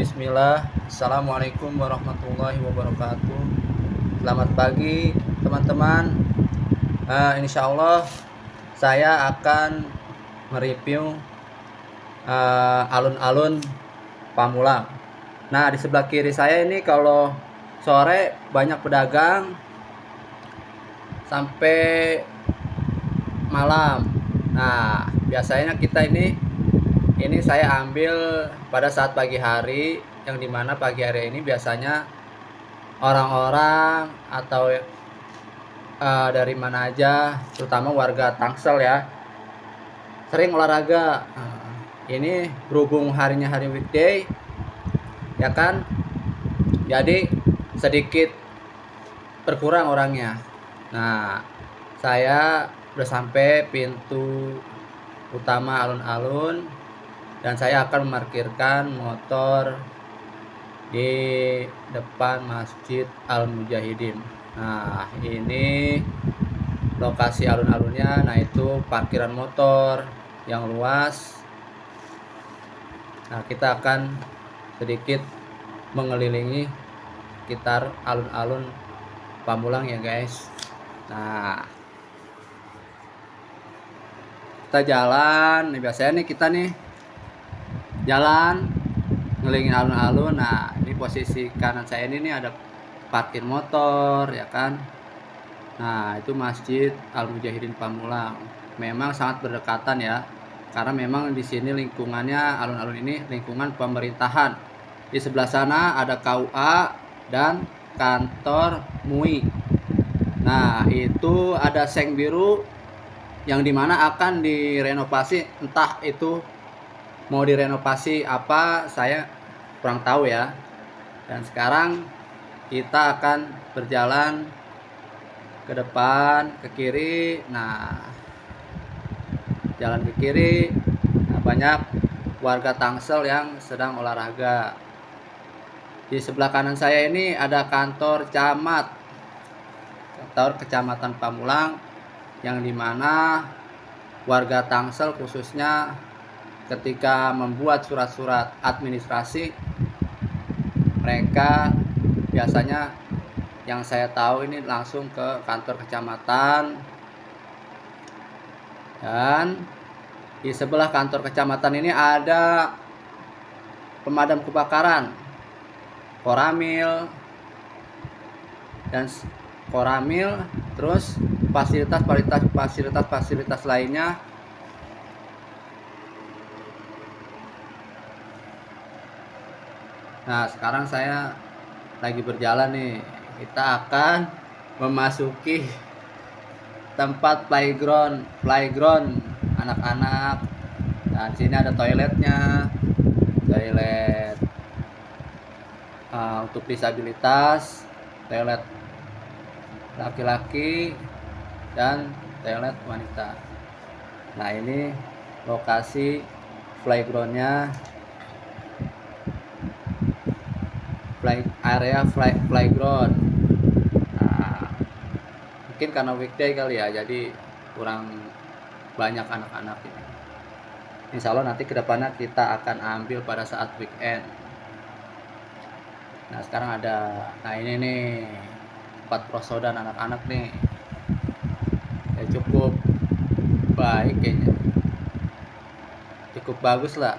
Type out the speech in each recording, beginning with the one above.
Bismillah. Assalamualaikum warahmatullahi wabarakatuh. Selamat pagi teman-teman. Insya Allah saya akan mereview alun-alun Pamulang. Nah, di sebelah kiri saya ini kalau sore banyak pedagang sampai malam. Nah, biasanya kita ini saya ambil pada saat pagi hari, yang dimana pagi hari ini biasanya orang-orang atau dari mana aja, terutama warga Tangsel ya, sering olahraga. Ini berhubung harinya hari weekday ya kan, jadi sedikit berkurang orangnya. Nah, saya udah sampai pintu utama alun-alun dan saya akan memarkirkan motor di depan Masjid Al-Mujahidin. Nah, ini lokasi alun-alunnya. Nah, itu parkiran motor yang luas. Nah, kita akan sedikit mengelilingi sekitar alun-alun Pamulang ya guys. Nah, kita jalan. Biasanya kita jalan ngelilingin alun-alun. Nah, ini posisi kanan saya ini ada parkir motor ya kan. Nah, itu Masjid Al-Mujahidin Pamulang. Memang sangat berdekatan ya, karena memang di sini lingkungannya, alun-alun ini lingkungan pemerintahan. Di sebelah sana ada KUA dan kantor MUI. Nah, itu ada seng biru yang dimana akan direnovasi. Entah itu mau direnovasi apa, saya kurang tahu ya. Dan sekarang kita akan berjalan ke depan, ke kiri. Nah, jalan ke kiri. Nah, banyak warga Tangsel yang sedang olahraga. Di sebelah kanan saya ini ada kantor camat, kantor kecamatan Pamulang, yang dimana warga Tangsel khususnya ketika membuat surat-surat administrasi, mereka biasanya, yang saya tahu ini, langsung ke kantor kecamatan. Dan di sebelah kantor kecamatan ini ada pemadam kebakaran, koramil, dan terus fasilitas lainnya. Nah, sekarang saya lagi berjalan nih. Kita akan memasuki tempat playground anak-anak. Nah, di sini ada toiletnya, toilet untuk disabilitas, toilet laki-laki, dan toilet wanita. Nah, ini lokasi playgroundnya, area playground. Nah, mungkin karena weekday kali ya, jadi kurang banyak anak-anak ini. Insya Allah nanti kedepannya kita akan ambil pada saat weekend. Nah, sekarang nah ini nih tempat prosodan anak-anak nih. Ya, cukup baik kayaknya, cukup bagus lah.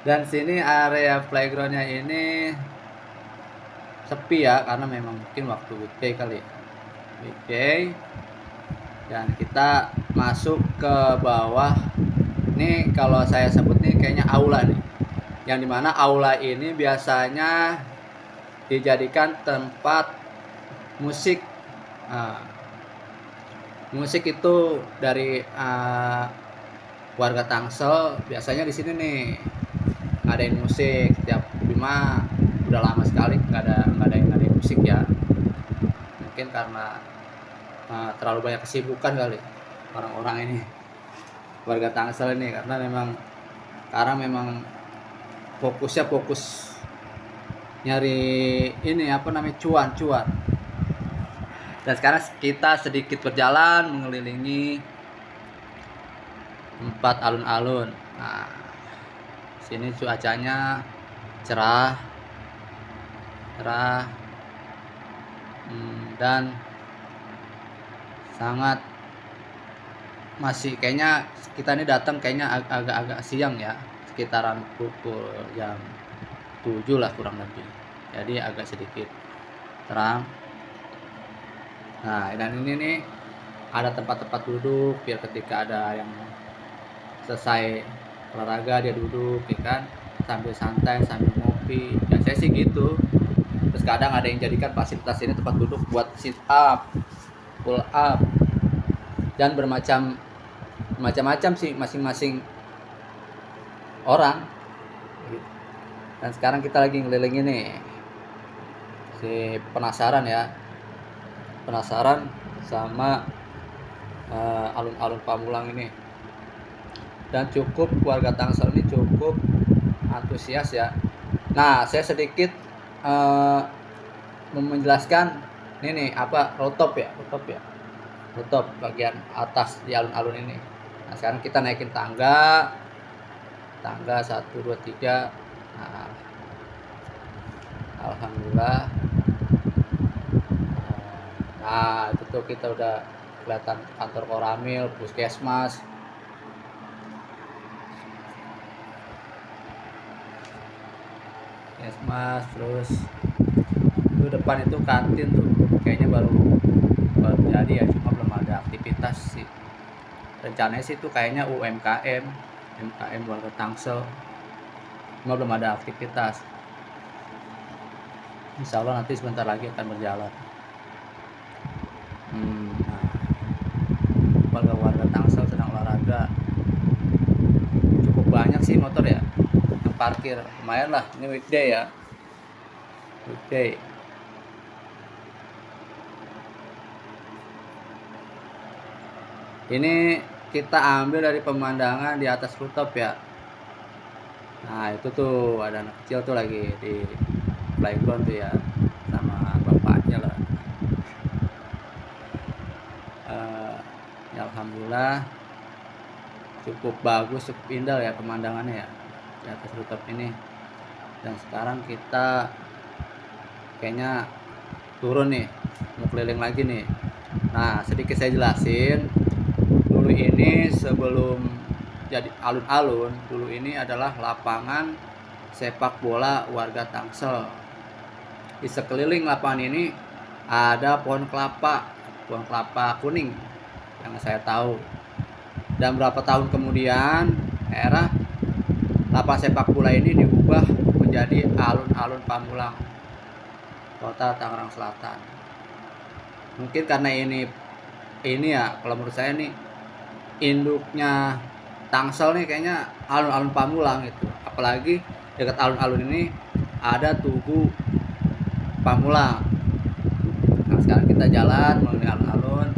Dan sini area playgroundnya ini sepi ya, karena memang mungkin waktu weekday kali ya, weekday. Dan kita masuk ke bawah. Ini kalau saya sebut nih kayaknya aula nih, yang dimana aula ini biasanya dijadikan tempat musik. Musik itu dari warga Tangsel biasanya di sini nih ngadain musik. Tiap cuma udah lama sekali nggak ada yang ngadain musik ya, mungkin karena terlalu banyak kesibukan kali orang-orang ini, warga Tangsel ini, karena memang fokus nyari ini cuan. Dan sekarang kita sedikit berjalan mengelilingi tempat alun-alun. Nah, Sini cuacanya cerah, cerah, dan sangat masih kayaknya kita ini datang kayaknya agak-agak siang ya, sekitaran pukul jam 7 lah kurang lebih. Jadi agak sedikit terang. Nah, dan ini nih ada tempat-tempat duduk biar ketika ada yang selesai olahraga dia duduk ya kan, sambil santai sambil ngopi. Ya saya sih gitu. Terus kadang ada yang jadikan fasilitas ini tempat duduk buat sit up, pull up, dan macam-macam sih masing-masing orang. Dan sekarang kita lagi ngelilingin nih, si penasaran sama alun-alun Pamulang ini. Dan cukup warga Tangsel ini cukup antusias ya. Nah, saya sedikit menjelaskan ini nih apa rooftop bagian atas di alun-alun ini. Nah, sekarang kita naikin tangga 1, 2, 3. Nah, alhamdulillah. Nah, itu tuh kita udah kelihatan kantor Koramil, puskesmas. Terus itu depan itu kantin tuh kayaknya baru jadi ya, cuma belum ada aktivitas sih. Rencananya sih itu kayaknya UMKM warga Tangsel, cuma belum ada aktivitas. Insya Allah nanti sebentar lagi akan berjalan. Nah, warga-warga Tangsel sedang olahraga. Cukup banyak sih motor ya yang parkir, lumayan lah. Ini weekday ya, weekday. Ini kita ambil dari pemandangan di atas rooftop ya. Nah, itu tuh ada anak kecil tuh lagi di playground tuh ya, sama bapaknya lah. Ya alhamdulillah cukup bagus, cukup indah ya pemandangannya ya di atas rooftop ini. Dan sekarang kita kayaknya turun nih, mau keliling lagi nih. Nah, sedikit saya jelasin. Dulu ini sebelum jadi alun-alun, dulu ini adalah lapangan sepak bola warga Tangsel. Di sekeliling lapangan ini ada pohon kelapa kuning yang saya tahu. Dan berapa tahun kemudian era lapangan sepak bola ini diubah menjadi alun-alun Pamulang, kota Tangerang Selatan. Mungkin karena ini ya, kalau menurut saya nih induknya Tangsel nih kayaknya alun-alun Pamulang gitu. Apalagi dekat alun-alun ini ada Tugu Pamulang. Nah, sekarang kita jalan melalui alun-alun.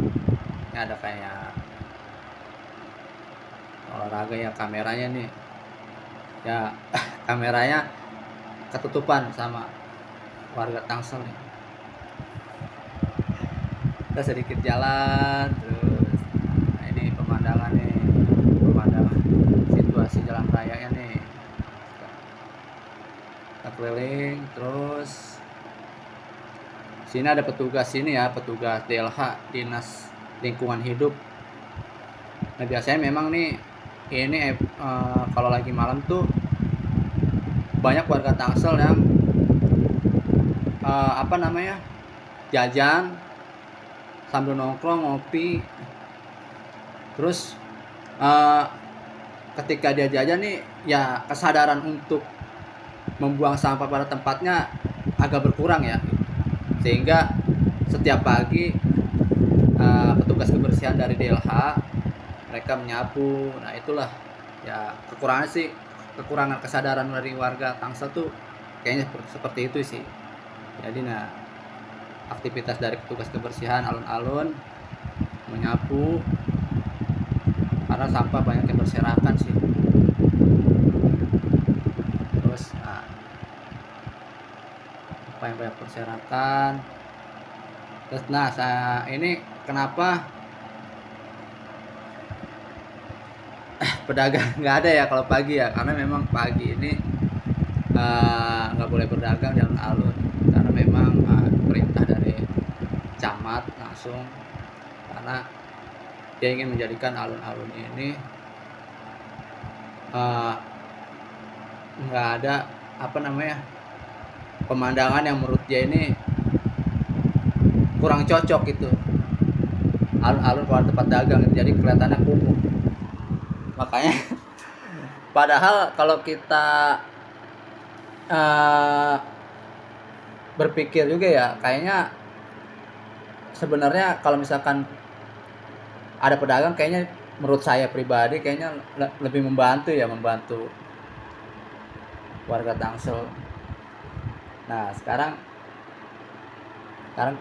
Ini ada kayak olahraga ya, kameranya nih ya. Kameranya ketutupan sama warga Tangsel nih. Kita sedikit jalan terus. Nah, ini pemandangan situasi jalan raya nih. Kita keliling terus. Sini ada petugas DLH, Dinas Lingkungan Hidup. Nah, biasanya memang nih ini kalau lagi malam tuh banyak warga Tangsel yang jajan sambil nongkrong ngopi. Terus ketika dia jajan nih ya, kesadaran untuk membuang sampah pada tempatnya agak berkurang ya, sehingga setiap pagi petugas kebersihan dari DLH mereka menyapu. Nah, itulah ya kekurangan kesadaran dari warga Tangsel tuh kayaknya seperti itu sih. Jadi aktivitas dari petugas kebersihan alun-alun menyapu karena sampah banyak yang berserakan sih. Terus apa yang banyak berserakan. Terus ini kenapa pedagang nggak ada ya kalau pagi ya, karena memang pagi ini nggak boleh berdagang di alun-alun karena memang perintah dari camat langsung, karena dia ingin menjadikan alun-alun ini eh, nggak ada apa namanya pemandangan yang menurut dia ini kurang cocok gitu, alun-alun kalau tempat dagang gitu, jadi kelihatannya kumuh. Makanya padahal kalau kita eh, berpikir juga ya, kayaknya sebenarnya kalau misalkan ada pedagang, kayaknya menurut saya pribadi kayaknya lebih membantu ya, membantu warga Tangsel. Nah sekarang sekarang